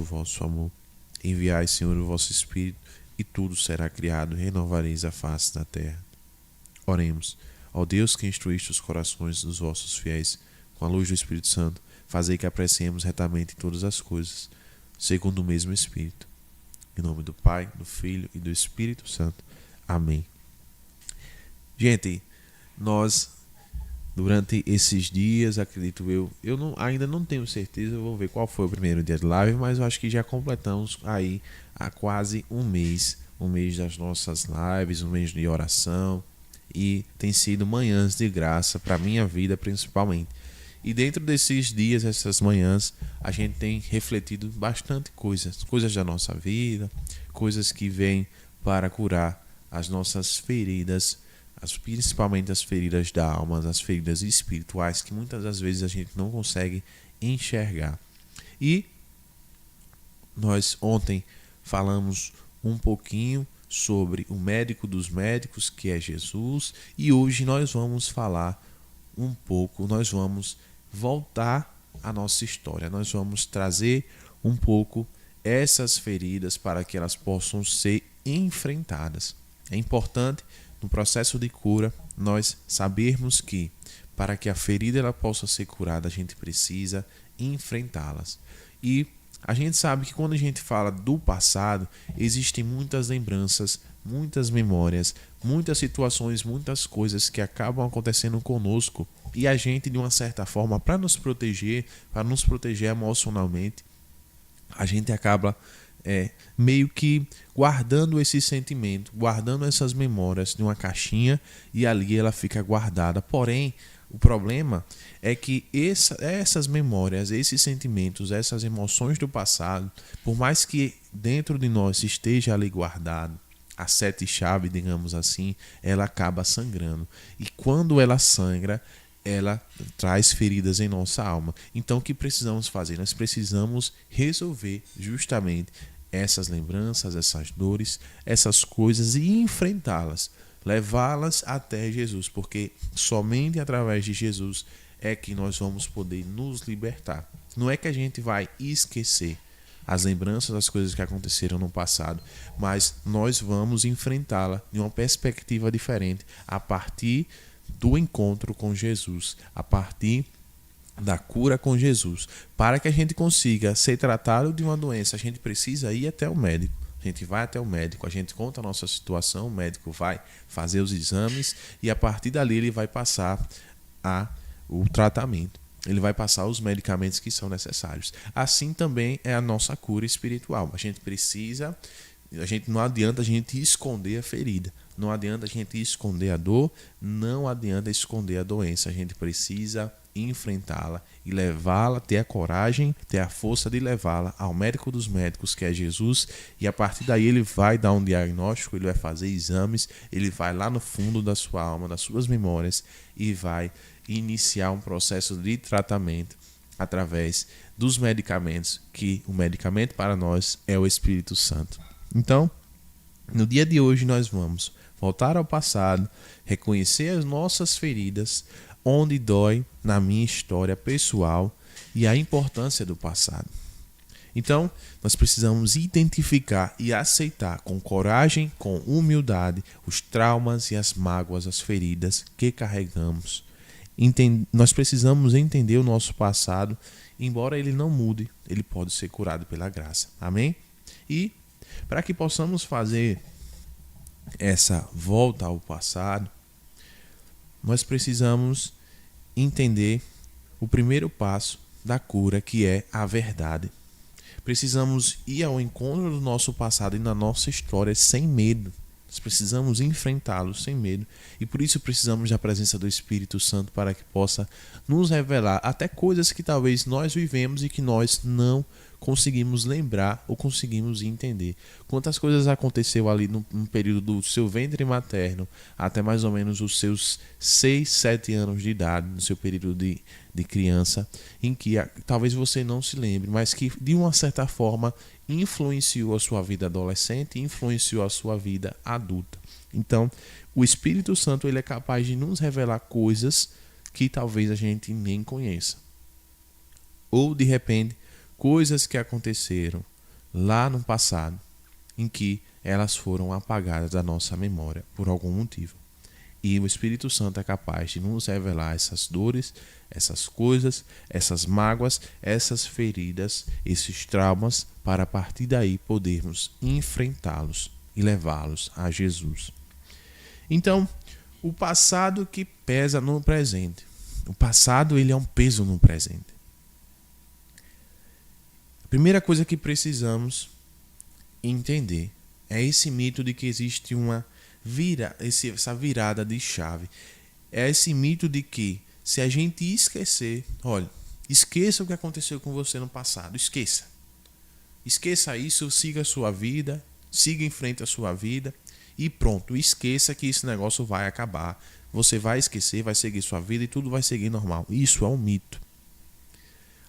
o vosso amor. Enviai, Senhor, o vosso Espírito, e tudo será criado, e renovareis a face da terra. Oremos. Ó Deus, que instruíste os corações dos vossos fiéis com a luz do Espírito Santo, fazei que apreciemos retamente todas as coisas, segundo o mesmo Espírito. Em nome do Pai, do Filho e do Espírito Santo. Amém. Gente, nós, durante esses dias, acredito ainda não tenho certeza, eu vou ver qual foi o primeiro dia de live, mas eu acho que já completamos aí há quase um mês das nossas lives, um mês de oração, e tem sido manhãs de graça para a minha vida principalmente. E dentro desses dias, essas manhãs, a gente tem refletido bastante coisas da nossa vida, coisas que vêm para curar as nossas feridas, principalmente as feridas da alma, as feridas espirituais, que muitas das vezes a gente não consegue enxergar. E nós ontem falamos um pouquinho sobre o médico dos médicos, que é Jesus, e hoje nós vamos falar um pouco, nós vamos voltar à nossa história, nós vamos trazer um pouco essas feridas para que elas possam ser enfrentadas. É importante no processo de cura nós sabermos que para que a ferida ela possa ser curada, a gente precisa enfrentá-las. E a gente sabe que quando a gente fala do passado, existem muitas lembranças, muitas memórias, muitas situações, muitas coisas que acabam acontecendo conosco e a gente, de uma certa forma, para nos proteger emocionalmente, a gente acaba meio que guardando esse sentimento, guardando essas memórias de uma caixinha e ali ela fica guardada. Porém, o problema é que essas memórias, esses sentimentos, essas emoções do passado, por mais que dentro de nós esteja ali guardado, a sete-chave, digamos assim, ela acaba sangrando. E quando ela sangra, ela traz feridas em nossa alma. Então, o que precisamos fazer? Nós precisamos resolver justamente essas lembranças, essas dores, essas coisas e enfrentá-las. Levá-las até Jesus, porque somente através de Jesus é que nós vamos poder nos libertar. Não é que a gente vai esquecer as lembranças das coisas que aconteceram no passado, mas nós vamos enfrentá-la de uma perspectiva diferente a partir do encontro com Jesus, a partir da cura com Jesus. Para que a gente consiga ser tratado de uma doença, a gente precisa ir até o médico. A gente vai até o médico, a gente conta a nossa situação, o médico vai fazer os exames e a partir dali ele vai passar o tratamento. Ele vai passar os medicamentos que são necessários. Assim também é a nossa cura espiritual. Não adianta a gente esconder a ferida, não adianta a gente esconder a dor, não adianta esconder a doença. A gente precisa enfrentá-la e levá-la, ter a coragem, ter a força de levá-la ao médico dos médicos, que é Jesus, e a partir daí ele vai dar um diagnóstico, ele vai fazer exames, ele vai lá no fundo da sua alma, das suas memórias e vai iniciar um processo de tratamento através dos medicamentos, que o medicamento para nós é o Espírito Santo. Então, no dia de hoje nós vamos voltar ao passado, reconhecer as nossas feridas, onde dói na minha história pessoal e a importância do passado. Então, nós precisamos identificar e aceitar com coragem, com humildade, os traumas e as mágoas, as feridas que carregamos. Nós precisamos entender o nosso passado, embora ele não mude, ele pode ser curado pela graça. Amém? E para que possamos fazer essa volta ao passado, nós precisamos entender o primeiro passo da cura, que é a verdade. Precisamos ir ao encontro do nosso passado e da nossa história sem medo. Nós precisamos enfrentá-lo sem medo. E por isso precisamos da presença do Espírito Santo para que possa nos revelar até coisas que talvez nós vivemos e que nós não conseguimos lembrar ou conseguimos entender. Quantas coisas aconteceu ali no período do seu ventre materno até mais ou menos os seus 6, 7 anos de idade, no seu período de criança, em que talvez você não se lembre, mas que de uma certa forma influenciou a sua vida adolescente e influenciou a sua vida adulta. Então, o Espírito Santo ele é capaz de nos revelar coisas que talvez a gente nem conheça. Ou, de repente, coisas que aconteceram lá no passado, em que elas foram apagadas da nossa memória por algum motivo. E o Espírito Santo é capaz de nos revelar essas dores, essas coisas, essas mágoas, essas feridas, esses traumas, para a partir daí podermos enfrentá-los e levá-los a Jesus. Então, o passado que pesa no presente. O passado, ele é um peso no presente. A primeira coisa que precisamos entender é esse mito de que existe essa virada de chave. É esse mito de que se a gente esquecer, olha, esqueça o que aconteceu com você no passado, esqueça. Esqueça isso, siga a sua vida, siga em frente a sua vida e pronto, esqueça que esse negócio vai acabar. Você vai esquecer, vai seguir sua vida e tudo vai seguir normal. Isso é um mito.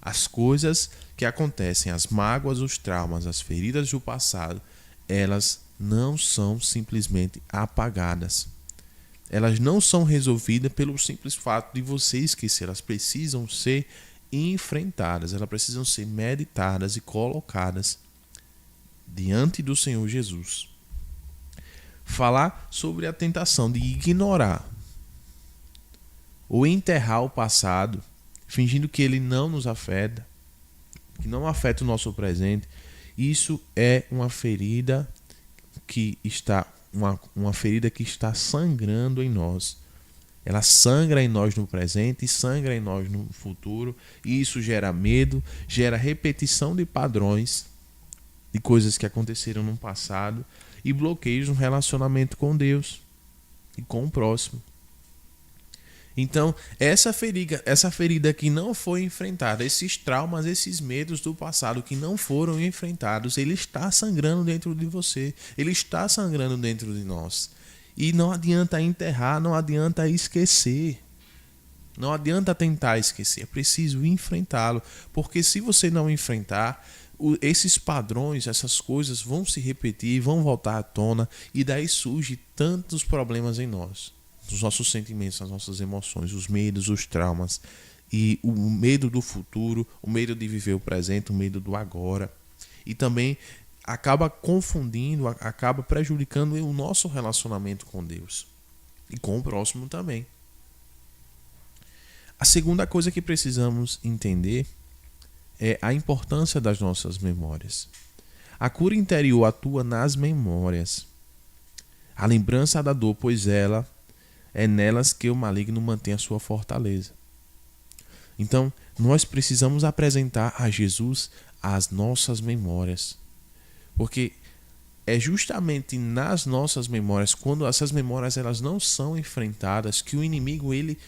As coisas que acontecem, as mágoas, os traumas, as feridas do passado, elas não são simplesmente apagadas. Elas não são resolvidas pelo simples fato de você esquecer. Elas precisam ser enfrentadas, elas precisam ser meditadas e colocadas diante do Senhor Jesus. Falar sobre a tentação de ignorar ou enterrar o passado, fingindo que ele não nos afeta, que não afeta o nosso presente, isso é uma ferida que está uma ferida que está sangrando em nós. Ela sangra em nós no presente e sangra em nós no futuro, e isso gera medo, gera repetição de padrões de coisas que aconteceram no passado e bloqueios no relacionamento com Deus e com o próximo. Então, essa ferida que não foi enfrentada, esses traumas, esses medos do passado que não foram enfrentados, ele está sangrando dentro de você, ele está sangrando dentro de nós. E não adianta enterrar, não adianta esquecer. Não adianta tentar esquecer, é preciso enfrentá-lo, porque se você não enfrentar, esses padrões, essas coisas vão se repetir, vão voltar à tona, e daí surgem tantos problemas em nós. Os nossos sentimentos, as nossas emoções, os medos, os traumas e o medo do futuro, o medo de viver o presente, o medo do agora. E também acaba confundindo, acaba prejudicando o nosso relacionamento com Deus e com o próximo também. A segunda coisa que precisamos entender é a importância das nossas memórias. A cura interior atua nas memórias. A lembrança da dor, pois é nelas que o maligno mantém a sua fortaleza. Então, nós precisamos apresentar a Jesus as nossas memórias. Porque é justamente nas nossas memórias, quando essas memórias elas não são enfrentadas, que o inimigo ele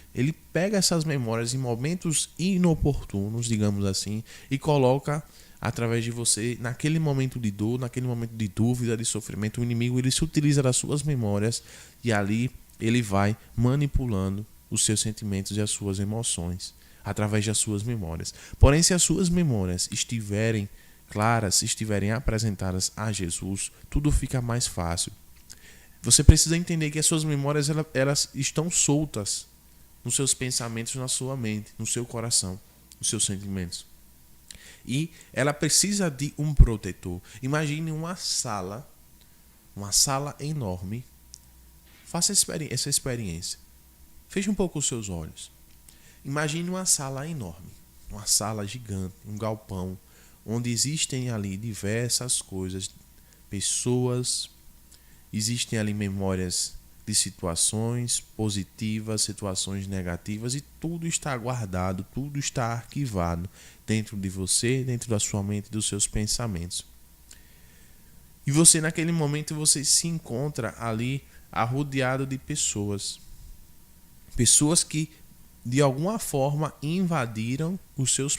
pega essas memórias em momentos inoportunos, digamos assim, e coloca através de você, naquele momento de dor, naquele momento de dúvida, de sofrimento. O inimigo ele se utiliza das suas memórias e ali ele vai manipulando os seus sentimentos e as suas emoções através das suas memórias. Porém, se as suas memórias estiverem claras, estiverem apresentadas a Jesus, tudo fica mais fácil. Você precisa entender que as suas memórias elas estão soltas nos seus pensamentos, na sua mente, no seu coração, nos seus sentimentos. E ela precisa de um protetor. Imagine uma sala enorme. Faça essa experiência. Feche um pouco os seus olhos. Imagine uma sala enorme, uma sala gigante, um galpão, onde existem ali diversas coisas, pessoas, existem ali memórias de situações positivas, situações negativas, e tudo está guardado, tudo está arquivado dentro de você, dentro da sua mente, dos seus pensamentos. E você, naquele momento, você se encontra ali arrodeado de pessoas que de alguma forma invadiram os seus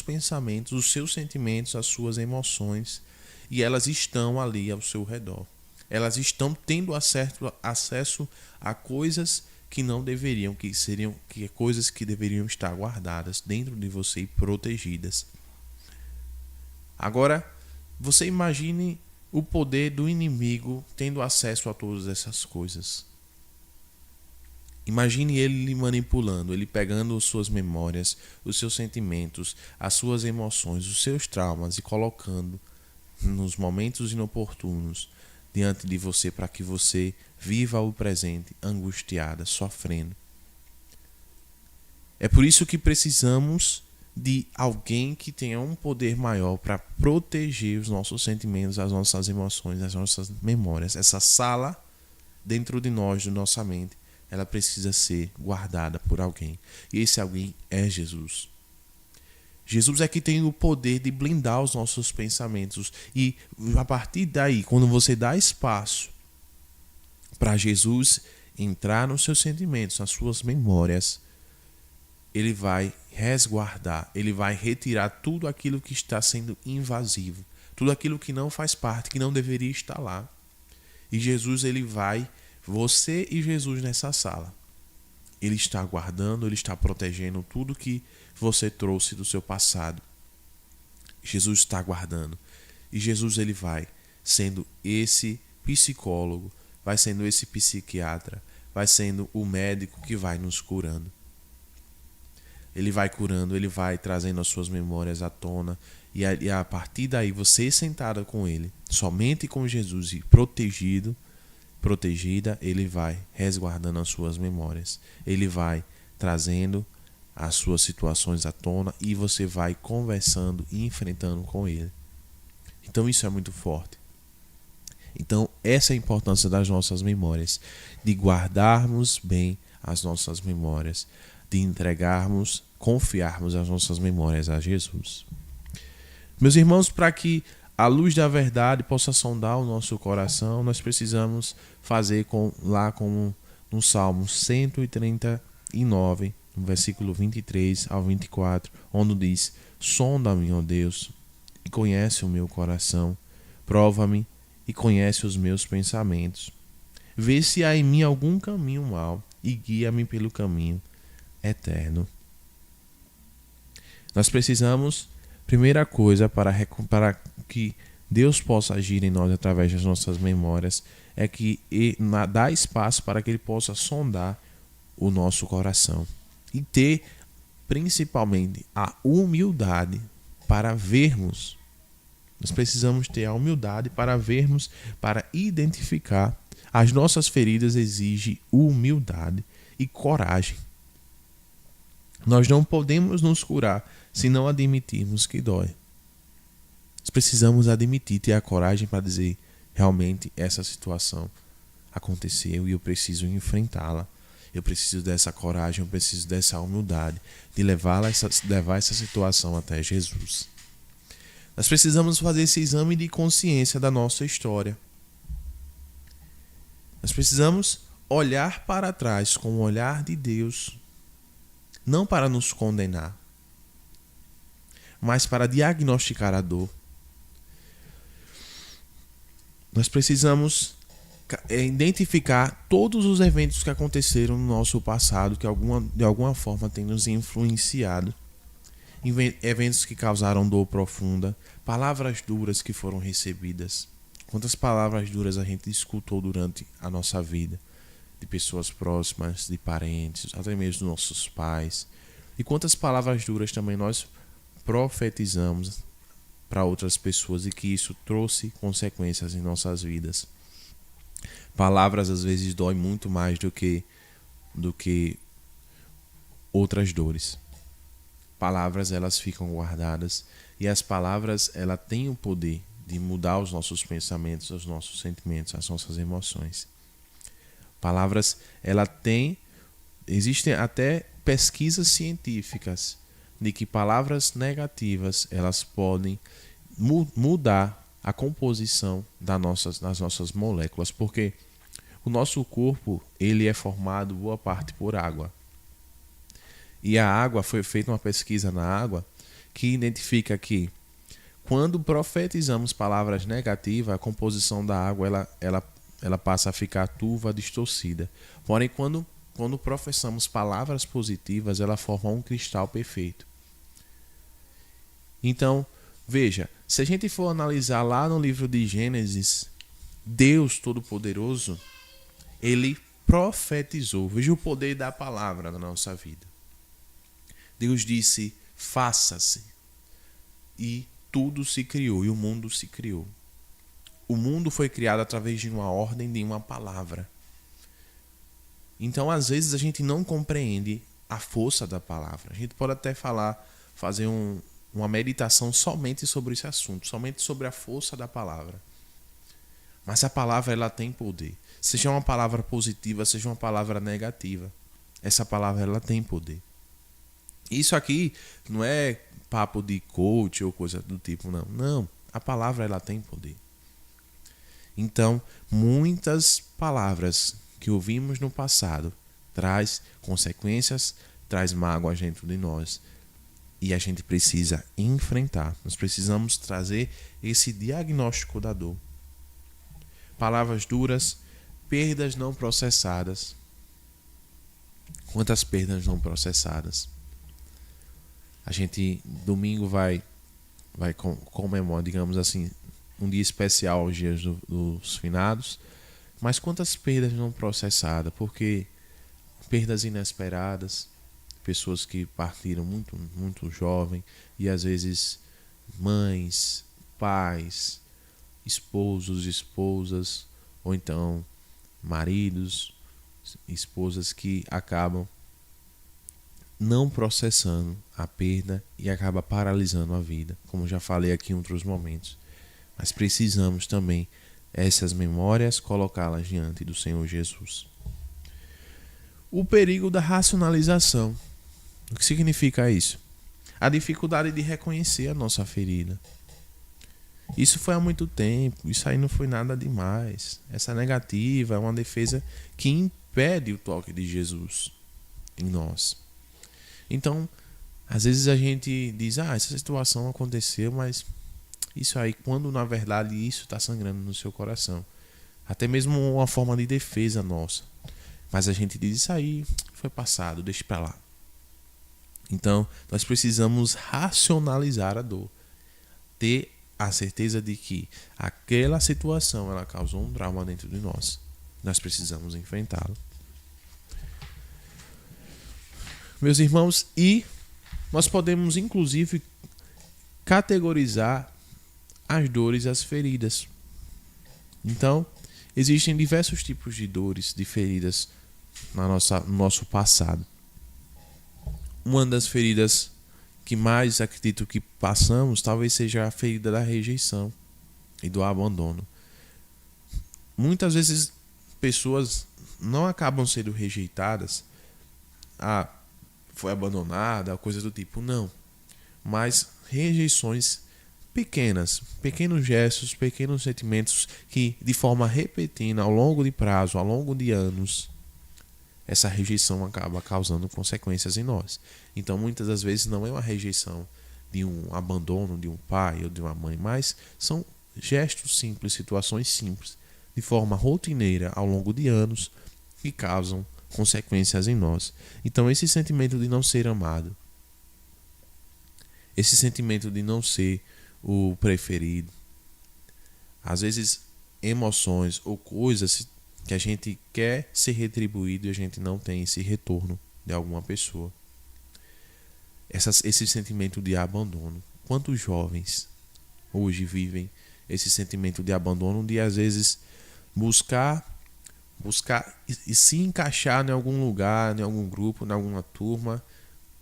pensamentos, os seus sentimentos, as suas emoções, e elas estão ali ao seu redor. Elas estão tendo acesso a coisas que não deveriam, coisas que deveriam estar guardadas dentro de você e protegidas. Agora, você imagine o poder do inimigo tendo acesso a todas essas coisas. Imagine ele lhe manipulando, ele pegando as suas memórias, os seus sentimentos, as suas emoções, os seus traumas e colocando nos momentos inoportunos diante de você para que você viva o presente angustiada, sofrendo. É por isso que precisamos de alguém que tenha um poder maior para proteger os nossos sentimentos, as nossas emoções, as nossas memórias. Essa sala dentro de nós, de nossa mente, ela precisa ser guardada por alguém. E esse alguém é Jesus. Jesus é que tem o poder de blindar os nossos pensamentos. E a partir daí, quando você dá espaço para Jesus entrar nos seus sentimentos, nas suas memórias, ele vai resguardar, ele vai retirar tudo aquilo que está sendo invasivo, tudo aquilo que não faz parte, que não deveria estar lá. E Jesus, ele vai, você e Jesus nessa sala, ele está guardando, ele está protegendo tudo que você trouxe do seu passado. Jesus está guardando. E Jesus, ele vai sendo esse psicólogo, vai sendo esse psiquiatra, vai sendo o médico que vai nos curando. Ele vai curando, ele vai trazendo as suas memórias à tona. E a partir daí, você sentada com ele, somente com Jesus e protegida, ele vai resguardando as suas memórias. Ele vai trazendo as suas situações à tona e você vai conversando e enfrentando com ele. Então isso é muito forte. Então essa é a importância das nossas memórias, de guardarmos bem as nossas memórias, de entregarmos, confiarmos as nossas memórias a Jesus. Meus irmãos, para que a luz da verdade possa sondar o nosso coração, nós precisamos fazer lá como no Salmo 139, no versículo 23 ao 24, onde diz: sonda-me, ó Deus, e conhece o meu coração, prova-me e conhece os meus pensamentos. Vê se há em mim algum caminho mau e guia-me pelo caminho eterno. Nós precisamos, primeira coisa, para que Deus possa agir em nós através das nossas memórias, é que dá espaço para que Ele possa sondar o nosso coração e ter principalmente a humildade para vermos. Nós precisamos ter a humildade para vermos, para identificar. As nossas feridas exigem humildade e coragem. Nós não podemos nos curar se não admitirmos que dói. Nós precisamos admitir, ter a coragem para dizer: realmente essa situação aconteceu e eu preciso enfrentá-la. Eu preciso dessa coragem, eu preciso dessa humildade de levar essa situação até Jesus. Nós precisamos fazer esse exame de consciência da nossa história. Nós precisamos olhar para trás com o olhar de Deus, não para nos condenar, mas para diagnosticar a dor. Nós precisamos identificar todos os eventos que aconteceram no nosso passado, que de alguma forma têm nos influenciado. Eventos que causaram dor profunda, palavras duras que foram recebidas. Quantas palavras duras a gente escutou durante a nossa vida, de pessoas próximas, de parentes, até mesmo nossos pais. E quantas palavras duras também nós profetizamos para outras pessoas e que isso trouxe consequências em nossas vidas. Palavras às vezes doem muito mais do que outras dores. Palavras, elas ficam guardadas e as palavras, ela têm o poder de mudar os nossos pensamentos, os nossos sentimentos, as nossas emoções. Palavras, existem até pesquisas científicas de que palavras negativas, elas podem mudar a composição das nossas moléculas, porque o nosso corpo, ele é formado boa parte por água. E a água, foi feita uma pesquisa na água que identifica que quando profetizamos palavras negativas, a composição da água ela passa a ficar turva, distorcida. Porém, quando professamos palavras positivas, ela forma um cristal perfeito. Então, veja, se a gente for analisar lá no livro de Gênesis, Deus Todo-Poderoso, ele profetizou. Veja o poder da palavra na nossa vida. Deus disse, faça-se. E tudo se criou, e o mundo se criou. O mundo foi criado através de uma ordem, de uma palavra. Então, às vezes, a gente não compreende a força da palavra. A gente pode até fazer uma meditação somente sobre esse assunto, somente sobre a força da palavra. Mas a palavra, ela tem poder. Seja uma palavra positiva, seja uma palavra negativa. Essa palavra, ela tem poder. Isso aqui não é papo de coach ou coisa do tipo, não. Não, a palavra, ela tem poder. Então, muitas palavras que ouvimos no passado traz consequências, traz mágoa dentro de nós. E a gente precisa enfrentar. Nós precisamos trazer esse diagnóstico da dor. Palavras duras, perdas não processadas. Quantas perdas não processadas? A gente, domingo, vai comemorar, digamos assim, um dia especial aos dias dos finados. Mas quantas perdas não processadas? Porque perdas inesperadas, pessoas que partiram muito, muito jovem, e às vezes mães, pais, esposos, esposas, ou então maridos, esposas que acabam não processando a perda e acaba paralisando a vida, como já falei aqui em outros momentos. Mas precisamos também essas memórias colocá-las diante do Senhor Jesus. O perigo da racionalização. O que significa isso? A dificuldade de reconhecer a nossa ferida. Isso foi há muito tempo, isso aí não foi nada demais. Essa negativa é uma defesa que impede o toque de Jesus em nós. Então, às vezes a gente diz, essa situação aconteceu, mas isso aí, quando na verdade isso está sangrando no seu coração. Até mesmo uma forma de defesa nossa. Mas a gente diz, isso aí foi passado, deixa pra lá. Então, nós precisamos racionalizar a dor. Ter a certeza de que aquela situação ela causou um trauma dentro de nós. Nós precisamos enfrentá-lo. Meus irmãos, e nós podemos inclusive categorizar as dores e as feridas. Então, existem diversos tipos de dores, de feridas no nosso passado. Uma das feridas que mais acredito que passamos talvez seja a ferida da rejeição e do abandono. Muitas vezes pessoas não acabam sendo rejeitadas, foi abandonada, coisa do tipo, não. Mas rejeições pequenas, pequenos gestos, pequenos sentimentos que de forma repetida, ao longo de prazo, ao longo de anos, essa rejeição acaba causando consequências em nós. Então muitas das vezes não é uma rejeição de um abandono de um pai ou de uma mãe, mas são gestos simples, situações simples, de forma rotineira ao longo de anos, que causam consequências em nós. Então esse sentimento de não ser amado, esse sentimento de não ser o preferido, às vezes emoções ou coisas que a gente quer ser retribuído e a gente não tem esse retorno de alguma pessoa. Esse sentimento de abandono. Quantos jovens hoje vivem esse sentimento de abandono, de às vezes buscar e se encaixar em algum lugar, em algum grupo, em alguma turma,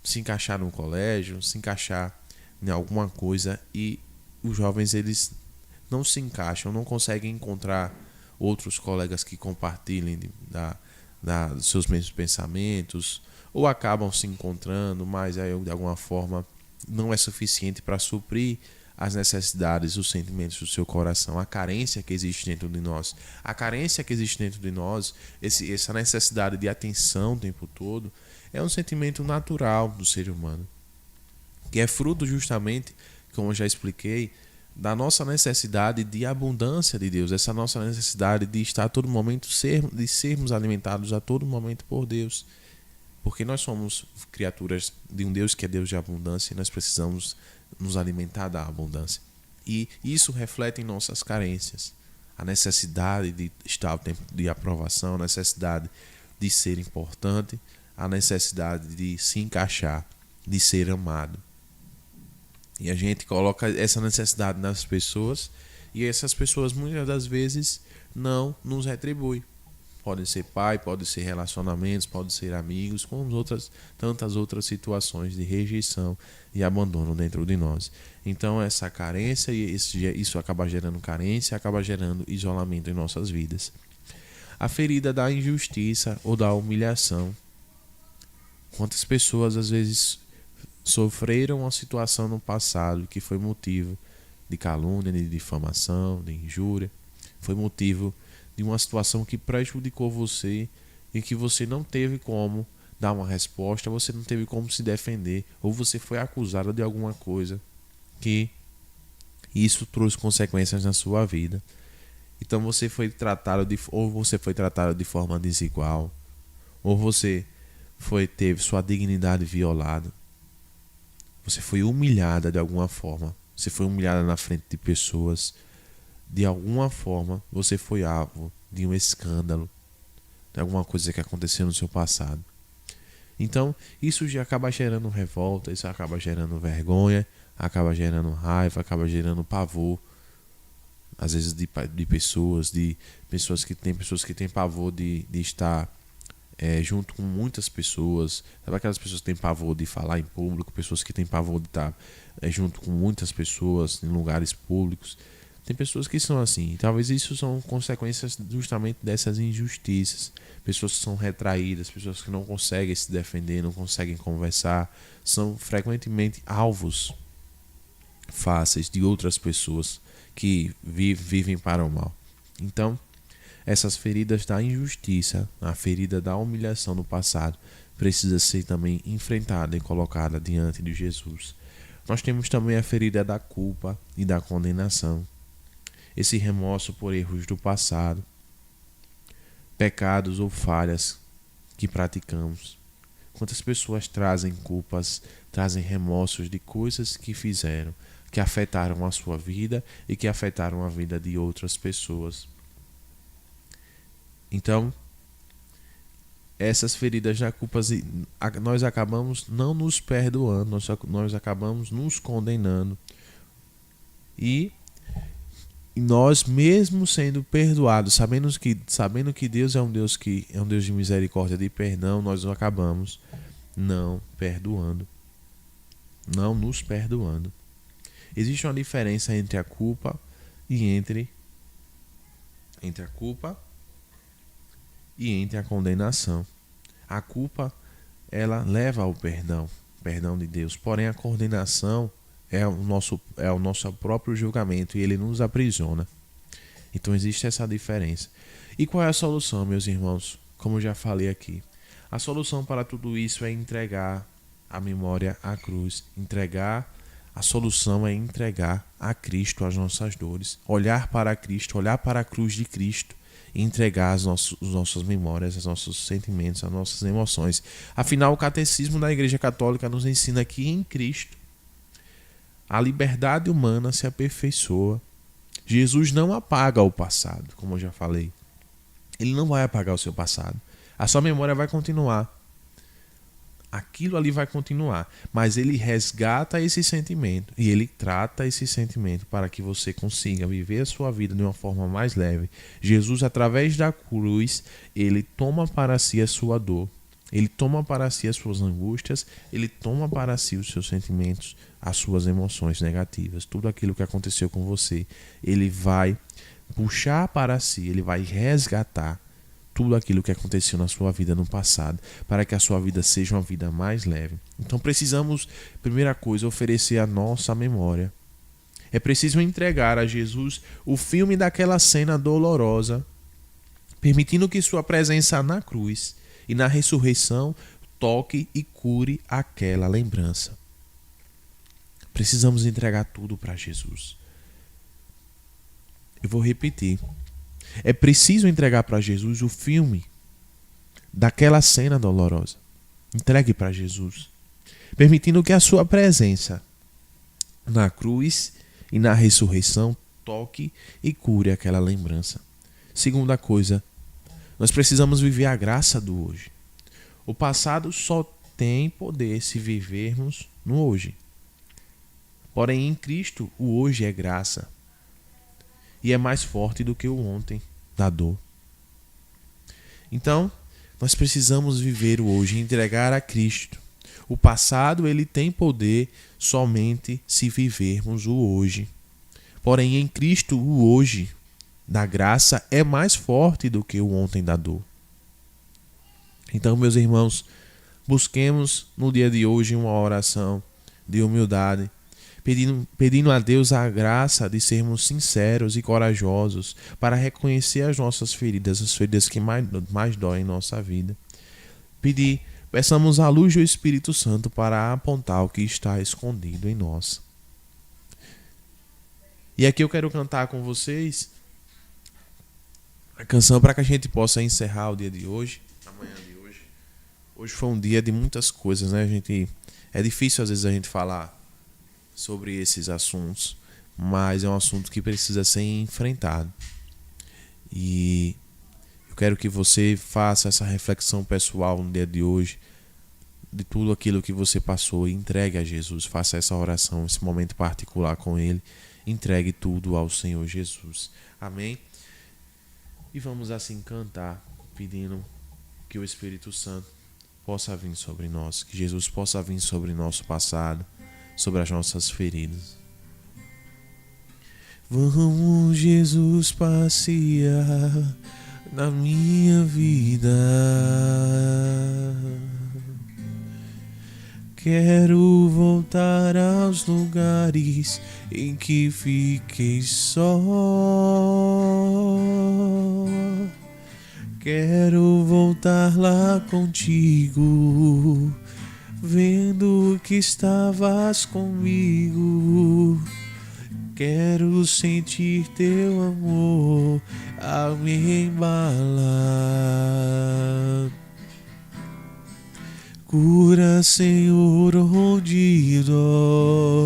se encaixar num colégio, se encaixar em alguma coisa, e os jovens eles não se encaixam, não conseguem encontrar outros colegas que compartilhem dos seus mesmos pensamentos, ou acabam se encontrando, mas aí, de alguma forma não é suficiente para suprir as necessidades, os sentimentos do seu coração, a carência que existe dentro de nós. A carência que existe dentro de nós, essa necessidade de atenção o tempo todo, é um sentimento natural do ser humano, que é fruto justamente, como eu já expliquei, da nossa necessidade de abundância de Deus, essa nossa necessidade de estar a todo momento, de sermos alimentados a todo momento por Deus. Porque nós somos criaturas de um Deus que é Deus de abundância e nós precisamos nos alimentar da abundância. E isso reflete em nossas carências. A necessidade de estar ao tempo de aprovação, a necessidade de ser importante, a necessidade de se encaixar, de ser amado. E a gente coloca essa necessidade nas pessoas e essas pessoas muitas das vezes não nos retribuem. Pode ser pai, pode ser relacionamentos, pode ser amigos, como tantas outras situações de rejeição e abandono dentro de nós. Então essa carência, isso acaba gerando carência, acaba gerando isolamento em nossas vidas. A ferida da injustiça ou da humilhação. Quantas pessoas às vezes sofreram uma situação no passado que foi motivo de calúnia, de difamação, de injúria, foi motivo de uma situação que prejudicou você e que você não teve como dar uma resposta, você não teve como se defender, ou você foi acusado de alguma coisa que isso trouxe consequências na sua vida. Então você foi tratado de forma desigual, ou você teve sua dignidade violada. Você foi humilhada de alguma forma. Você foi humilhada na frente de pessoas. De alguma forma, você foi alvo de um escândalo, de alguma coisa que aconteceu no seu passado. Então, isso já acaba gerando revolta, isso acaba gerando vergonha, acaba gerando raiva, acaba gerando pavor. Às vezes de pessoas que têm pavor de estar junto com muitas pessoas. Sabe aquelas pessoas que têm pavor de falar em público, pessoas que têm pavor de estar junto com muitas pessoas em lugares públicos. Tem pessoas que são assim. Talvez isso são consequências justamente dessas injustiças. Pessoas que são retraídas, pessoas que não conseguem se defender, não conseguem conversar, são frequentemente alvos fáceis de outras pessoas que vivem para o mal. Então, essas feridas da injustiça, a ferida da humilhação no passado, precisa ser também enfrentada e colocada diante de Jesus. Nós temos também a ferida da culpa e da condenação. Esse remorso por erros do passado, pecados ou falhas que praticamos. Quantas pessoas trazem culpas, trazem remorsos de coisas que fizeram, que afetaram a sua vida e que afetaram a vida de outras pessoas. Então, essas feridas da culpa, nós acabamos não nos perdoando, nós acabamos nos condenando. E nós, mesmo sendo perdoados, sabendo que Deus é um Deus de misericórdia, de perdão, nós acabamos não perdoando, não nos perdoando. Existe uma diferença entre a culpa e entre a culpa e entre a condenação. A culpa, ela leva ao perdão de Deus. Porém, a condenação é o nosso próprio julgamento e ele nos aprisiona. Então existe essa diferença. E qual é a solução, meus irmãos? Como eu já falei aqui, a solução para tudo isso é entregar a memória à cruz. A solução é entregar a Cristo as nossas dores. Olhar para Cristo, olhar para a cruz de Cristo e entregar as nossas memórias, os nossos sentimentos, as nossas emoções. Afinal, o catecismo da Igreja Católica nos ensina que em Cristo a liberdade humana se aperfeiçoa. Jesus não apaga o passado, como eu já falei. Ele não vai apagar o seu passado. A sua memória vai continuar. Aquilo ali vai continuar. Mas ele resgata esse sentimento. E ele trata esse sentimento para que você consiga viver a sua vida de uma forma mais leve. Jesus, através da cruz, ele toma para si a sua dor. Ele toma para si as suas angústias. Ele toma para si os seus sentimentos, as suas emoções negativas. Tudo aquilo que aconteceu com você, ele vai puxar para si. Ele vai resgatar tudo aquilo que aconteceu na sua vida no passado, para que a sua vida seja uma vida mais leve. Então precisamos, primeira coisa, oferecer a nossa memória. É preciso entregar a Jesus o filme daquela cena dolorosa, permitindo que sua presença na cruz e na ressurreição toque e cure aquela lembrança. Precisamos entregar tudo para Jesus. Eu vou repetir. É preciso entregar para Jesus o filme daquela cena dolorosa. Entregue para Jesus, permitindo que a sua presença na cruz e na ressurreição toque e cure aquela lembrança. Segunda coisa, Nós precisamos viver a graça do hoje. O passado só tem poder se vivermos no hoje. Porém, em Cristo, o hoje é graça. E é mais forte do que o ontem da dor. Então, nós precisamos viver o hoje e entregar a Cristo. O passado, ele tem poder somente se vivermos o hoje. Porém, em Cristo, o hoje da graça é mais forte do que o ontem da dor. Então, meus irmãos, busquemos no dia de hoje uma oração de humildade, pedindo a Deus a graça de sermos sinceros e corajosos para reconhecer as nossas feridas, as feridas que mais doem em nossa vida. Peçamos a luz do Espírito Santo para apontar o que está escondido em nós. E aqui eu quero cantar com vocês a canção para que a gente possa encerrar o dia de hoje, a manhã de hoje. Hoje foi um dia de muitas coisas, né? É difícil às vezes a gente falar sobre esses assuntos, mas é um assunto que precisa ser enfrentado. E eu quero que você faça essa reflexão pessoal no dia de hoje, de tudo aquilo que você passou, e entregue a Jesus. Faça essa oração, esse momento particular com Ele. Entregue tudo ao Senhor Jesus. Amém? E vamos assim cantar, pedindo que o Espírito Santo possa vir sobre nós, que Jesus possa vir sobre nosso passado, sobre as nossas feridas. Vamos, Jesus, passear na minha vida. Quero voltar aos lugares em que fiquei só. Quero voltar lá contigo, vendo que estavas comigo. Quero sentir teu amor a me embalar. Cura, Senhor, onde dói.